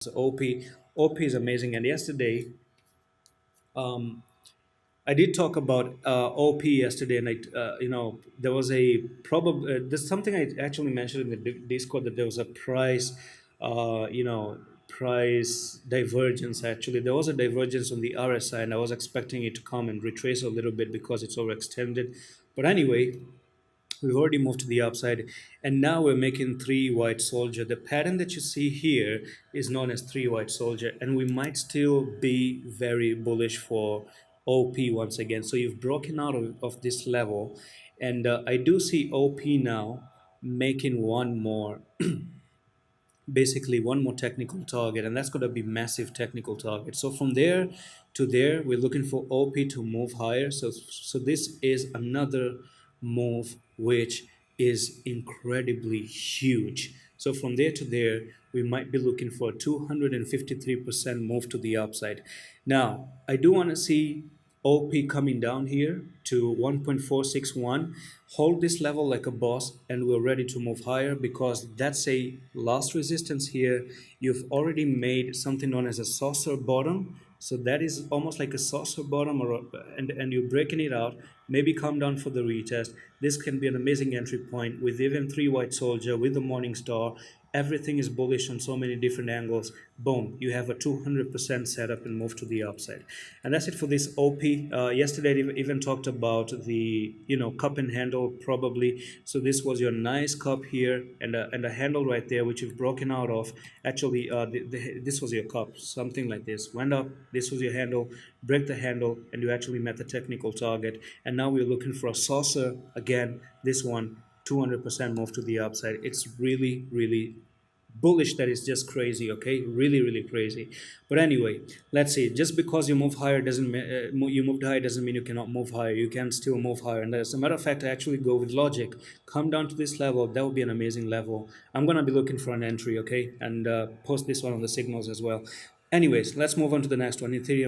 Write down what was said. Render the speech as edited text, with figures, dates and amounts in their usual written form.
So OP is amazing. And yesterday, um, I did talk about OP yesterday, and there was a probably there's something I actually mentioned in the Discord, that there was a price, price divergence. Actually, there was a divergence on the RSI, and I was expecting it to come and retrace a little bit because it's overextended. But anyway, we've already moved to the upside, and now we're making three white soldier. The pattern that you see here is known as three white soldier, and we might still be very bullish for OP once again. So you've broken out of this level, and I do see OP now making one more, basically one more technical target, and that's going to be massive technical target. So from there to there, we're looking for OP to move higher. So this is another move which is incredibly huge. So from there to there, we might be looking for a 253% move to the upside. Now I do want to see OP coming down here to 1.461. Hold this level like a boss, and we're ready to move higher, because that's a last resistance here. You've already made something known as a saucer bottom. So that is almost like a saucer bottom, and you're breaking it out. Maybe come down for the retest. This can be an amazing entry point with even three white soldier with the morning star. Everything is bullish on so many different angles. Boom, you have a 200% setup and move to the upside. And that's it for this OP. Yesterday I even talked about the cup and handle probably. So this was your nice cup here, and a handle right there which you've broken out of. Actually, this was your cup, something like this. Went up, this was your handle, break the handle, and you actually met the technical target. And now we're looking for a saucer again. This one, 200% move to the upside. It's really, really bullish. That is just crazy. Okay, really, really crazy. But anyway, let's see. Just because you move higher doesn't you moved higher doesn't mean you cannot move higher. You can still move higher. And as a matter of fact, I actually go with logic. Come down to this level. That would be an amazing level. I'm gonna be looking for an entry. Okay, and post this one on the signals as well. Anyways, let's move on to the next one. Ethereum.